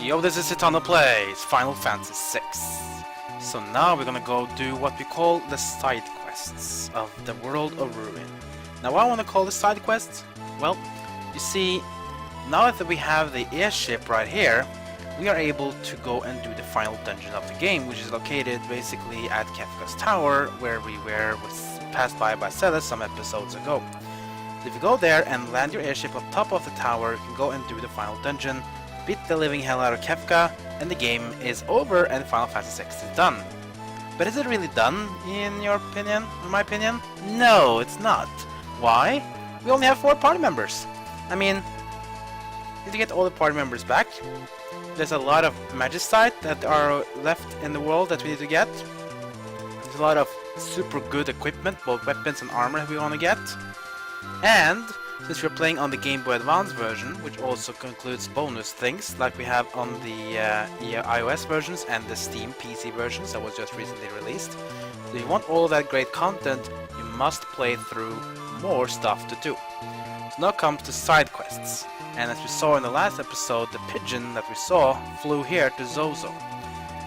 Yo, this is Eternal Plays Final Fantasy VI. So now we're gonna go do what we call the side quests of the World of Ruin. Now why I wanna call the side quests? Well, you see, now that we have the airship right here, we are able to go and do the final dungeon of the game, which is located basically at Kefka's Tower, where we was passed by Celes some episodes ago. So if you go there and land your airship on top of the tower, you can go and do the final dungeon, beat the living hell out of Kefka, and the game is over and Final Fantasy VI is done. But is it really done, in your opinion? In my opinion? No, it's not. Why? We only have 4 party members. I mean, need to get all the party members back. There's a lot of magicite that are left in the world that we need to get. There's a lot of super good equipment, both weapons and armor that we want to get. And since we're playing on the Game Boy Advance version, which also includes bonus things like we have on the iOS versions and the Steam PC versions that was just recently released. So if you want all of that great content, you must play through more stuff to do. So now comes to side quests. And as we saw in the last episode, the pigeon that we saw flew here to Zozo.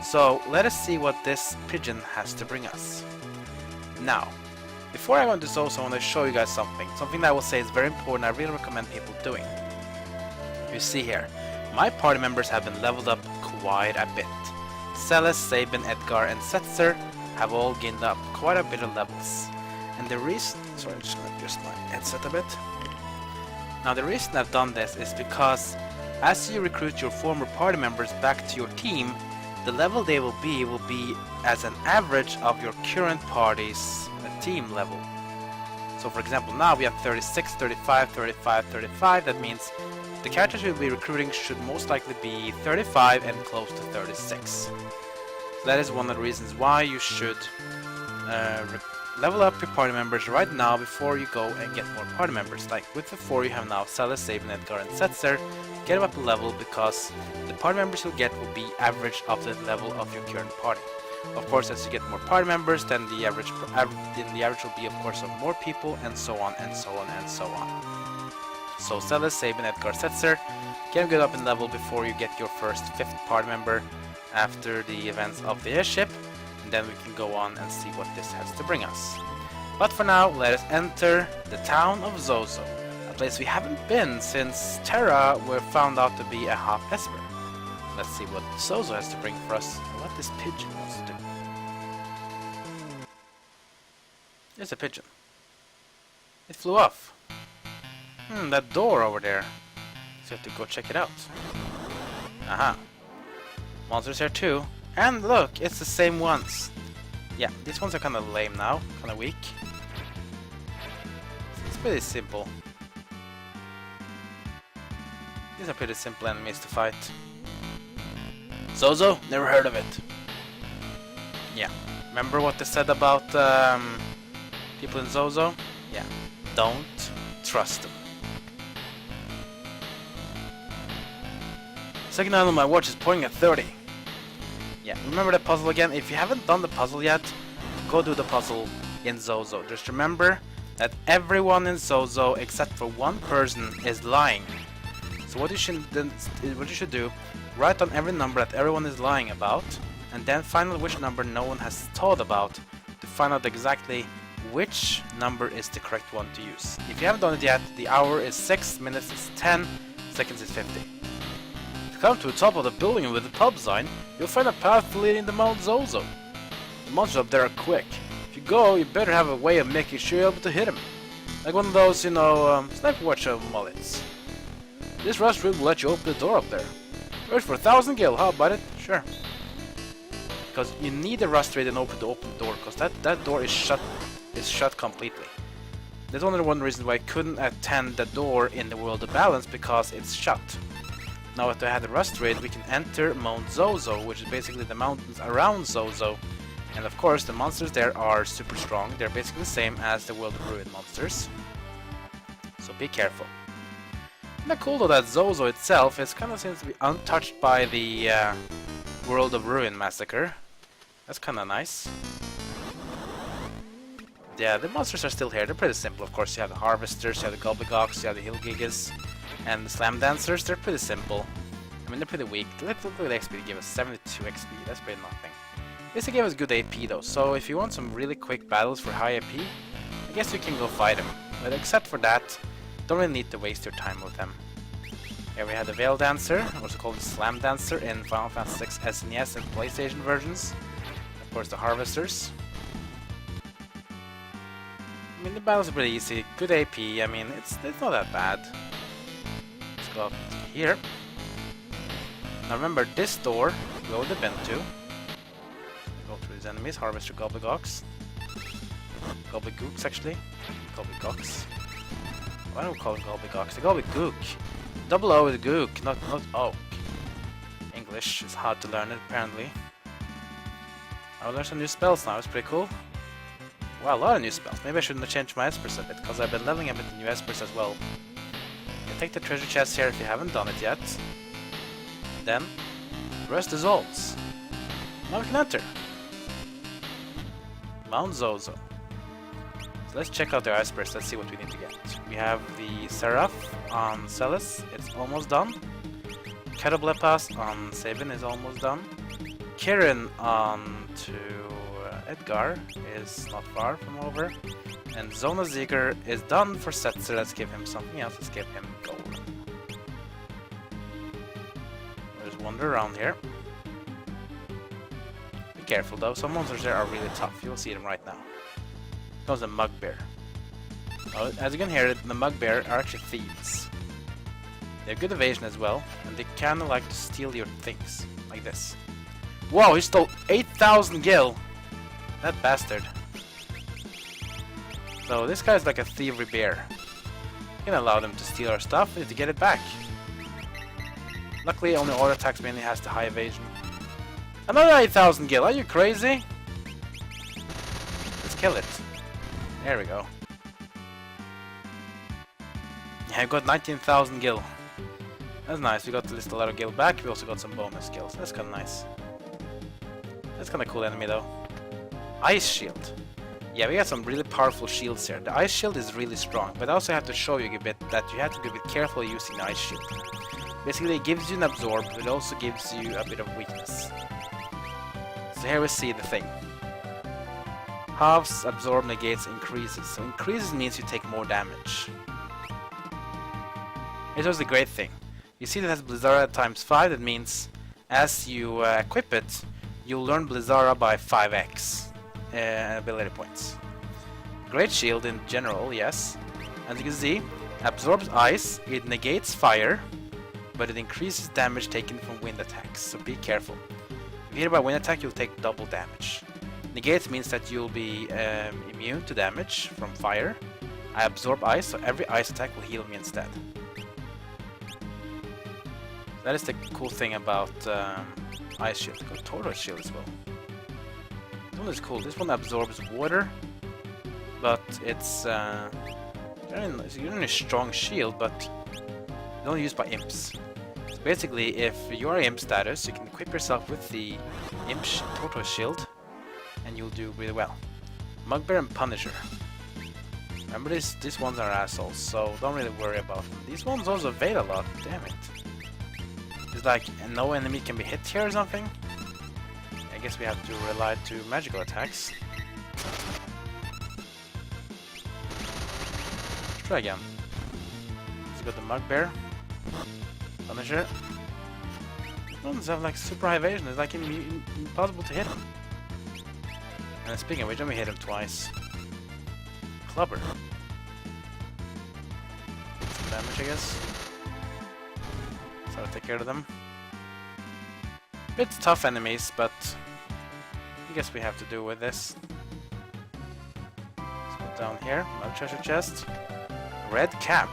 So let us see what this pigeon has to bring us. Now, before I go into Zozo, I want to show you guys something that I will say is very important. I really recommend people doing. You see here, my party members have been leveled up quite a bit. Celes, Sabin, Edgar, and Setzer have all gained up quite a bit of levels. And the reason... Sorry, I'm just going to adjust my headset a bit. Now the reason I've done this is because as you recruit your former party members back to your team, the level they will be as an average of your current party's team level. So for example, now we have 36, 35, 35, 35. That means the characters we'll be recruiting should most likely be 35 and close to 36. So that is one of the reasons why you should level up your party members right now before you go and get more party members. Like with the 4 you have now, Celes, Sabin, Edgar, and Setzer, get them up a level because the party members you'll get will be average of the level of your current party. Of course, as you get more party members, then the average will be, of course, of more people, and so on, and so on, and so on. So Celes, Sabin, Edgar, Setzer, get them good up in level before you get your first 5th party member after the events of the airship, and then we can go on and see what this has to bring us. But for now, let us enter the town of Zozo, a place we haven't been since Terra were found out to be a half Esper. Let's see what Zozo has to bring for us and what this pigeon wants to do. There's a pigeon. It flew off. That door over there. So we have to go check it out. Aha. Monsters here too. And look, it's the same ones. Yeah, these ones are kind of lame now. Kind of weak. It's pretty simple. These are pretty simple enemies to fight. Zozo? Never heard of it. Yeah. Remember what they said about people in Zozo? Yeah. Don't trust them. Second item on my watch is pointing at 30. Yeah, remember the puzzle again? If you haven't done the puzzle yet, go do the puzzle in Zozo. Just remember that everyone in Zozo except for one person is lying. So what you should do, write down every number that everyone is lying about, and then find out which number no one has thought about to find out exactly which number is the correct one to use. If you haven't done it yet, the hour is 6, minutes is 10, seconds is 50. If you come to the top of the building with the pub sign, you'll find a path leading to Mount Zozo. The monsters up there are quick. If you go, you better have a way of making sure you're able to hit them. Like one of those, you know, sniper watcher mullets. This rust will let you open the door up there. Wait for 1,000 gil, how about it? Sure. Because you need a rust rate in order to open the door, because that door is shut completely. That's one of the reasons why I couldn't attend the door in the World of Balance, because it's shut. Now if I had the rust rate, we can enter Mount Zozo, which is basically the mountains around Zozo. And of course the monsters there are super strong. They're basically the same as the World of Ruin monsters. So be careful. Isn't that cool though that Zozo itself kind of seems to be untouched by the World of Ruin massacre. That's kind of nice. Yeah, the monsters are still here. They're pretty simple, of course. You have the Harvesters, you have the Gobblegocks, you have the Hillgigas, and the Slam Dancers. They're pretty simple. I mean, they're pretty weak. Let's look at the XP. They gave us 72 XP. That's pretty nothing. This gave us good AP though, so if you want some really quick battles for high AP, I guess you can go fight them. But except for that, don't really need to waste your time with them. Here we had the Veil Dancer, also called the Slam Dancer in Final Fantasy VI SNES and PlayStation versions. Of course, the Harvesters. I mean, the battles are pretty easy. Good AP. I mean, it's not that bad. Let's go up here. Now remember, this door we already been to. Go through these enemies. Harvester Gobblegooks. Gobblegooks, actually. Gobblegooks. Why don't we call it Gobblegooks? The Gobblegook. Double O is gook, not oak. English is hard to learn, apparently. I'll learn some new spells now. It's pretty cool. Wow, a lot of new spells. Maybe I shouldn't have changed my Espers a bit, because I've been leveling a bit the new Espers as well. You take the treasure chest here if you haven't done it yet. Then, the rest is olds. Now we can enter. Mount Zozo. So let's check out the Espers, let's see what we need to get. We have the Seraph on Celes, it's almost done. Kettleblepas on Sabin is almost done. Kirin on to Edgar is not far from over. And Zona Zigger is done for Setzer. Let's give him something else, let's give him gold. There's Wonder around here. Be careful though, some monsters there are really tough, you'll see them right now. Comes a Mugbear. Well, as you can hear, the Mugbear are actually thieves. They have good evasion as well, and they kinda like to steal your things, like this. Whoa, he stole 8,000 gil! That bastard. So this guy's like a thievery bear. You can allow them to steal our stuff, we need to get it back. Luckily, only auto attacks mainly has the high evasion. Another 8,000 gil, are you crazy? Let's kill it. There we go. Yeah, I got 19,000 gil. That's nice, we got to list a lot of gil back, we also got some bonus skills. That's kinda nice. That's kinda cool enemy though. Ice Shield. Yeah, we got some really powerful shields here. The Ice Shield is really strong, but I also have to show you a bit that you have to be a bit careful using the Ice Shield. Basically, it gives you an absorb, but it also gives you a bit of weakness. So here we see the thing. Halves, absorb, negates, increases. So increases means you take more damage. It was the great thing. You see that has Blizzara times 5, that means as you equip it, you'll learn Blizzara by 5x ability points. Great shield in general, yes. As you can see, absorbs ice, it negates fire, but it increases damage taken from wind attacks, so be careful. If you hit by wind attack, you'll take double damage. Negates means that you'll be immune to damage from fire. I absorb ice, so every ice attack will heal me instead. That is the cool thing about Ice Shield. Got Tortoise Shield as well. This one is cool. This one absorbs water, but it's a strong shield, but it's only used by imps. So basically, if you are imp status, you can equip yourself with the imp Tortoise Shield, and you'll do really well. Mugbear and Punisher. Remember, these ones are assholes, so don't really worry about them. These ones also evade a lot. Damn it. It's like no enemy can be hit here or something. I guess we have to rely to magical attacks. Try again. Let's go to Mugbear. Punisher. These ones have like super high evasion. It's like impossible to hit them. And speaking of which, let me hit him twice. Clubber. Some damage, I guess. So I'll take care of them. Bit tough enemies, but I guess we have to do with this. Let's go down here. Another treasure chest. Red cap.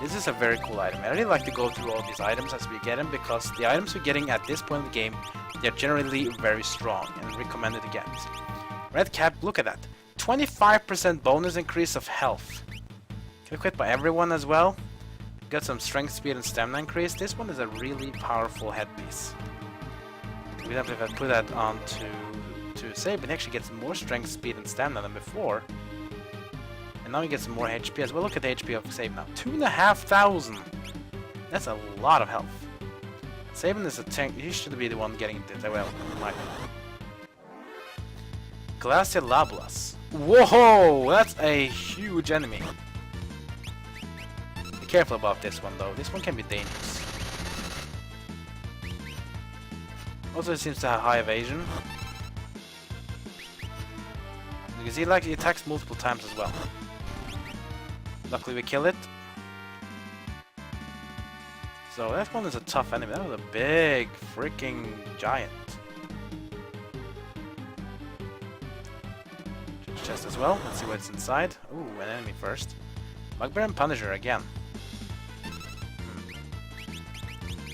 This is a very cool item. I really like to go through all these items as we get them, because the items we're getting at this point in the game, they're generally very strong and recommended to get. Red cap, look at that. 25% bonus increase of health. Can equip by everyone as well. Got some strength, speed, and stamina increase. This one is a really powerful headpiece. We have to put that on to save, but he actually gets more strength, speed, and stamina than before. And now he gets more HP as well. Look at the HP of save now. 2,500! That's a lot of health. Saban is a tank. He should be the one getting it. Well, might. Glacia Labulas. Whoa! That's a huge enemy. Be careful about this one though. This one can be dangerous. Also, it seems to have high evasion. Because he attacks multiple times as well. Luckily we kill it. So that one is a tough enemy. That was a big freaking giant. Chest as well. Let's see what's inside. Ooh, an enemy first. Bugbear and Punisher again.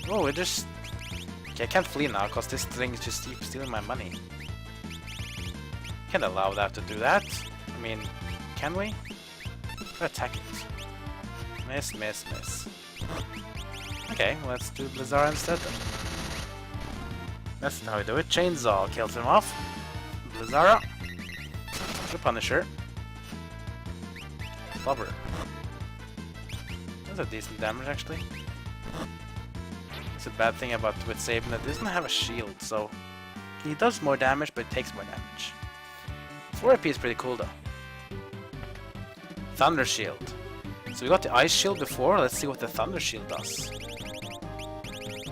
Oh, it just... Okay, I can't flee now because this thing just keeps stealing my money. Can't allow that to do that. I mean, can we? Attack it. Miss, miss, miss. Okay, let's do Blizzard instead then. That's how we do it. Chainsaw kills him off. Blizzard. The Punisher. Flubber. That's a decent damage actually. It's a bad thing about with Saban that it doesn't have a shield, so he does more damage but it takes more damage. 4 AP is pretty cool though. Thunder Shield. So we got the Ice Shield before, let's see what the Thunder Shield does.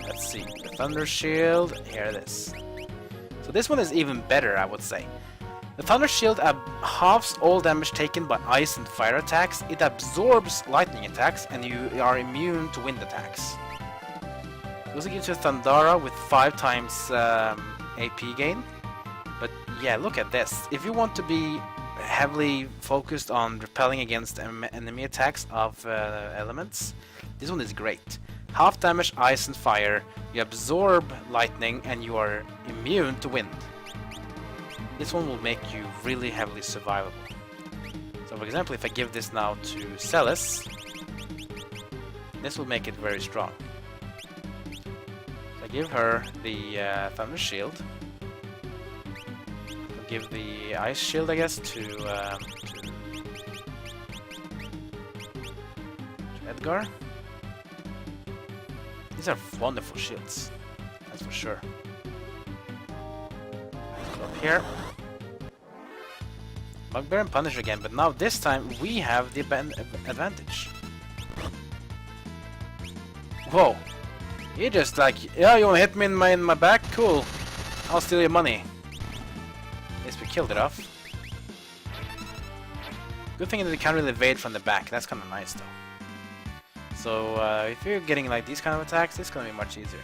Let's see, the Thunder Shield, here it is. So this one is even better, I would say. The Thunder Shield halves all damage taken by ice and fire attacks, it absorbs lightning attacks, and you are immune to wind attacks. It also gives you Thundara with 5 times AP gain. But yeah, look at this. If you want to be heavily focused on repelling against enemy attacks of elements, this one is great. Half damage ice and fire, you absorb lightning and you are immune to wind. This one will make you really heavily survivable. So for example, if I give this now to Celes, this will make it very strong. So I give her the Thunder Shield. Give the Ice Shield, I guess, to Edgar. These are wonderful shields, that's for sure. Let's go up here. Bugbear and Punisher again, but now this time we have the advantage. Whoa! He just like, yeah, you wanna hit me in my back? Cool. I'll steal your money. At least we killed it off. Good thing that we can't really evade from the back. That's kind of nice though. So if you're getting like these kind of attacks, it's gonna be much easier.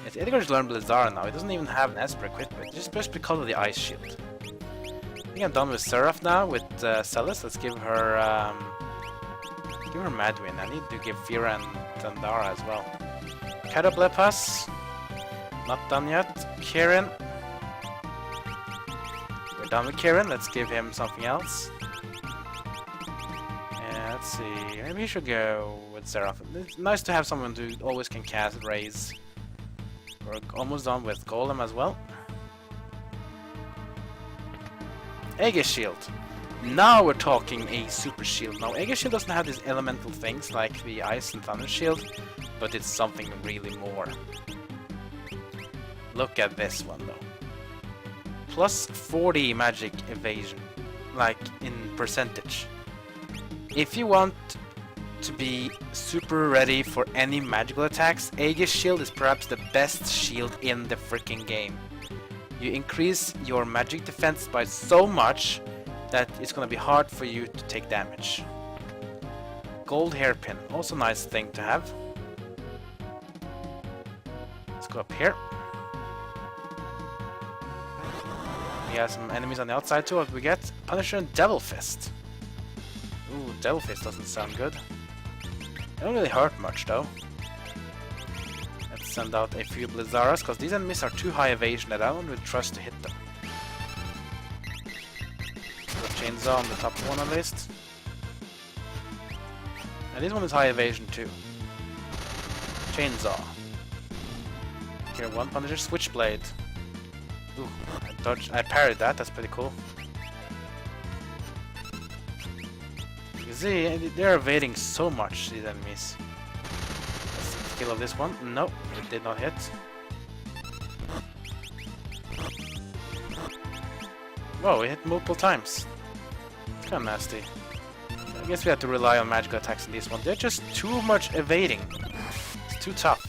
It's Edgar just learned Blizzard now. He doesn't even have an Esper equipped, just because of the Ice Shield. I think I'm done with Seraph now with Celes. Let's give her Madwin. I need to give Fira and Thundara as well. Catoblepas, not done yet. Kieran. We're done with Kieran. Let's give him something else. Let's see, maybe he should go with Seraph. It's nice to have someone who always can cast Raise. We're almost done with Golem as well. Aegis Shield. Now we're talking a super shield. Now Aegis Shield doesn't have these elemental things like the Ice and Thunder Shield, but it's something really more. Look at this one though. Plus 40 magic evasion, like in percentage. If you want to be super ready for any magical attacks, Aegis Shield is perhaps the best shield in the freaking game. You increase your magic defense by so much that it's gonna be hard for you to take damage. Gold Hairpin, also a nice thing to have. Let's go up here. We have some enemies on the outside too. What we get? Punisher and Devil Fist. Ooh, Devil Fist doesn't sound good. They don't really hurt much though. Let's send out a few Blizzaras, because these enemies are too high evasion that I don't really trust to hit them. Put Chainsaw on the top one at least. And this one is high evasion too. Chainsaw. Here, one Punisher, Switchblade. Ooh, I parried that, that's pretty cool. You see, they're evading so much, these enemies. Let's skill of this one. Nope, it did not hit. Whoa, it hit multiple times. It's kinda nasty. I guess we have to rely on magical attacks in this one. They're just too much evading. It's too tough.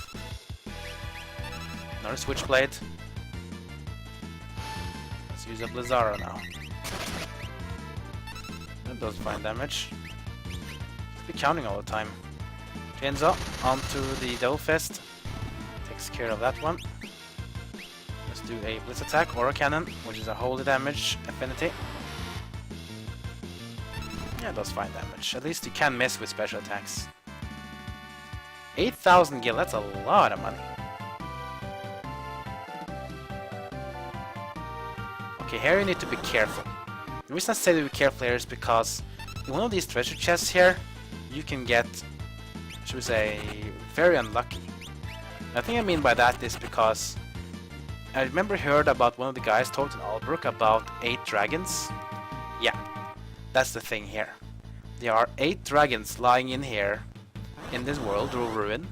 Another switchblade. Let's use up Lazaro now. That does fine damage. Be counting all the time. Chainsaw onto the Devil Fist. Takes care of that one. Let's do a Blitz attack or a cannon, which is a holy damage affinity. Yeah, it does fine damage. At least you can miss with special attacks. 8,000 gil, that's a lot of money. Okay, here you need to be careful. The reason I say to be careful here is because in one of these treasure chests here, you can get, should we say, very unlucky. The thing I mean by that is because I remember heard about one of the guys talked in Albrook about 8 dragons. Yeah, that's the thing here. There are 8 dragons lying in here, in this world, Ruin,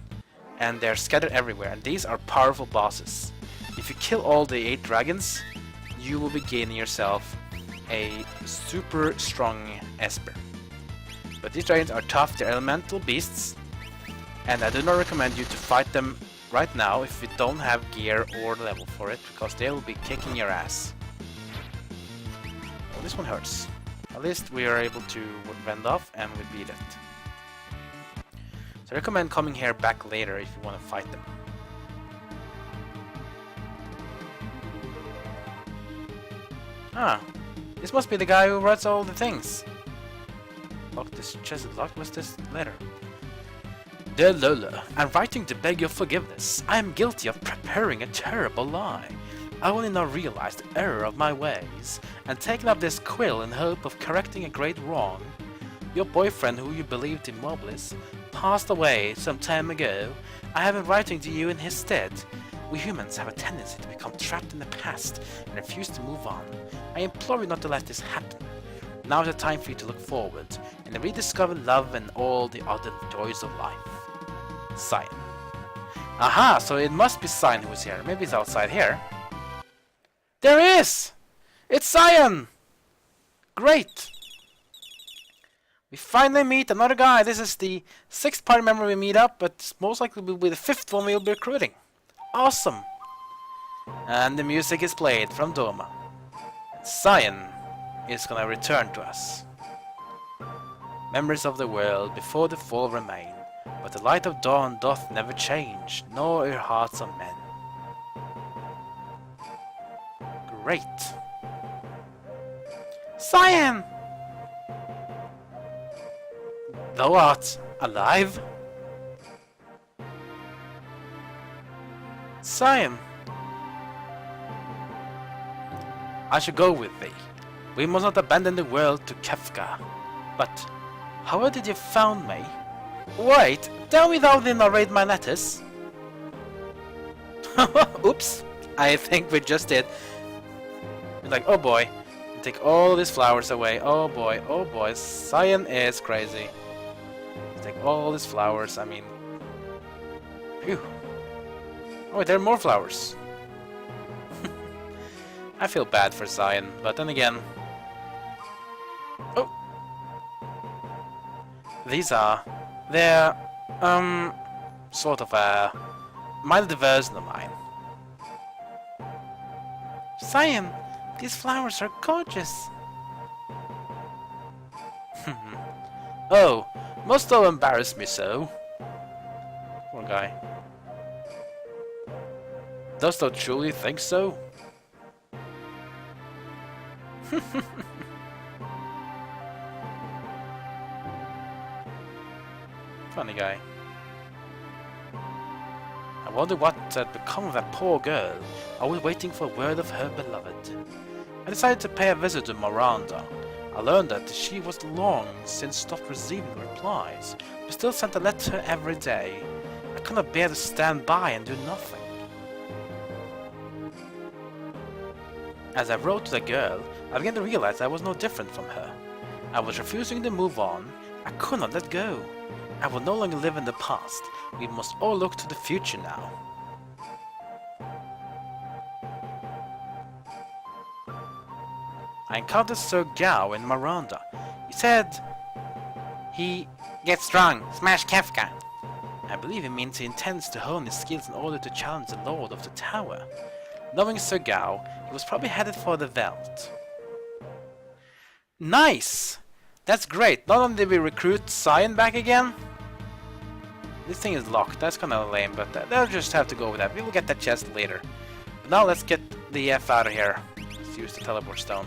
and they're scattered everywhere, and these are powerful bosses. If you kill all the 8 dragons, you will be gaining yourself a super strong Esper. But these dragons are tough, they're elemental beasts, and I do not recommend you to fight them right now if you don't have gear or level for it, because they will be kicking your ass. Well, this one hurts. At least we are able to fend off and we beat it. So I recommend coming here back later if you want to fight them. Ah, this must be the guy who writes all the things. Lock this chest is locked. What's this letter? Dear Lola, I'm writing to beg your forgiveness. I am guilty of preparing a terrible lie. I only now realize the error of my ways, and taken up this quill in hope of correcting a great wrong. Your boyfriend, who you believed immobilis, passed away some time ago. I have been writing to you in his stead. We humans have a tendency to become trapped in the past and refuse to move on. I implore you not to let this happen. Now is the time for you to look forward and rediscover love and all the other joys of life. Cyan. Aha, so it must be Cyan who is here. Maybe it's outside here. There he is! It's Cyan! Great! We finally meet another guy. This is the 6th party member we meet up, but most likely will be the 5th one we'll be recruiting. Awesome! And the music is played from Doma. Cyan is gonna return to us. Members of the world before the fall remain, but the light of dawn doth never change, nor your hearts of men. Great! Cyan! Thou art alive? Cyan! I shall go with thee. We must not abandon the world to Kefka. But how did you found me? Wait, tell me thou did not read my letters? Oops, I think we just did. Like, oh boy, take all these flowers away. Oh boy, Cyan is crazy. Take all these flowers, I mean... Phew. Oh, there are more flowers. I feel bad for Cyan, but then again... Oh! These are... They're... sort of a... mild version of mine. Cyan! These flowers are gorgeous! Oh! Must thou embarrass me so? Poor guy. Dost thou truly think so? Funny guy. I wonder what had become of that poor girl, always waiting for word of her beloved. I decided to pay a visit to Miranda. I learned that she was long since stopped receiving replies, but still sent a letter every day. I could not bear to stand by and do nothing. As I wrote to the girl, I began to realize I was no different from her. I was refusing to move on. I could not let go. I will no longer live in the past. We must all look to the future now. I encountered Sir Gao in Miranda. He said he gets strong, smash Kefka. I believe he means he intends to hone his skills in order to challenge the Lord of the Tower. Knowing Sir Gao, he was probably headed for the Veld. Nice! That's great. Not only did we recruit Cyan back again. This thing is locked. That's kind of lame, but they'll just have to go with that. We will get that chest later. But now let's get the F out of here. Let's use the teleport stone.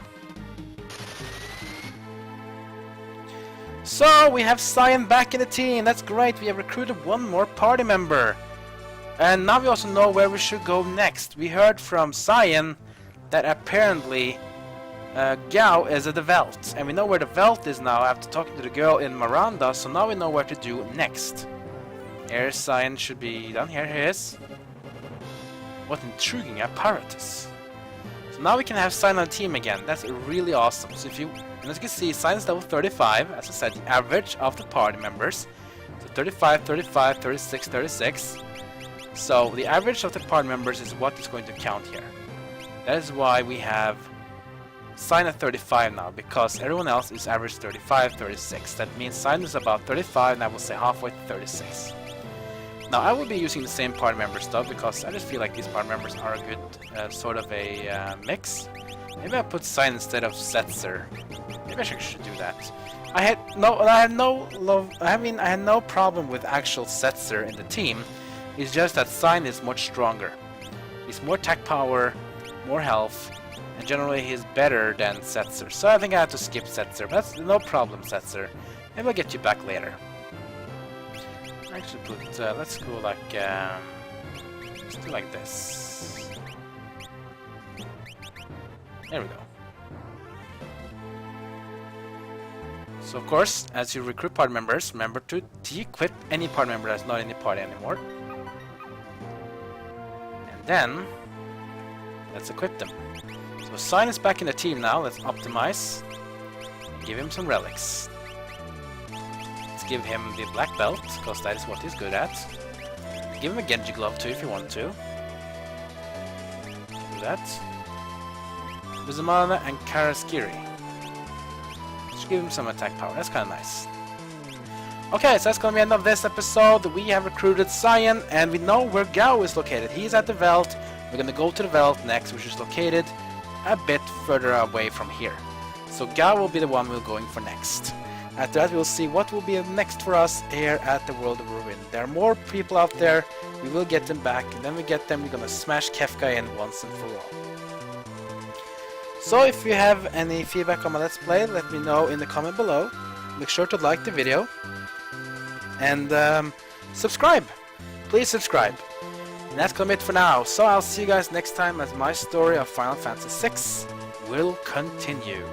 So, we have Cyan back in the team. That's great. We have recruited one more party member. And now we also know where we should go next. We heard from Cyan that apparently Gao is at the Veld. And we know where the Veld is now after talking to the girl in Miranda. So now we know where to do next. Here Cyan should be down here. Here he is. What intriguing apparatus. So now we can have Cyan on the team again. That's really awesome. So if you, and as you can see, Cyan's level 35. As I said, the average of the party members. So 35, 35, 36, 36. So the average of the party members is what is going to count here. That is why we have Cyan at 35 now, because everyone else is average 35, 36. That means Cyan is about 35, and I will say halfway to 36. Now I will be using the same party member stuff because I just feel like these party members are a good sort of a mix. Maybe I put Cyan instead of Setzer. Maybe I should do that. I had no problem with actual Setzer in the team. It's just that Cyan is much stronger. He's more attack power, more health, and generally he's better than Setzer. So I think I have to skip Setzer, but that's no problem, Setzer. Maybe I'll get you back later. Actually put, let's go like, let's do like this. There we go. So of course, as you recruit party members, remember to de-equip any party member that's not in the party anymore. And then, let's equip them. So Cyan is back in the team now, let's optimize. Give him some relics. Give him the black belt, because that is what he's good at. Give him a Genji glove too if you want to. Do that. Uzumana and Karaskiri. Just give him some attack power, that's kind of nice. Okay, so that's going to be the end of this episode. We have recruited Cyan, and we know where Gao is located. He's at the Veld. We're going to go to the Veld next, which is located a bit further away from here. So Gao will be the one we're going for next. After that, we'll see what will be next for us here at the World of Ruin. There are more people out there. We will get them back, and then we get them, we're gonna smash Kefka in once and for all. So if you have any feedback on my Let's Play, let me know in the comment below. Make sure to like the video. And subscribe. Please subscribe. And that's gonna be it for now. So I'll see you guys next time as my story of Final Fantasy VI will continue.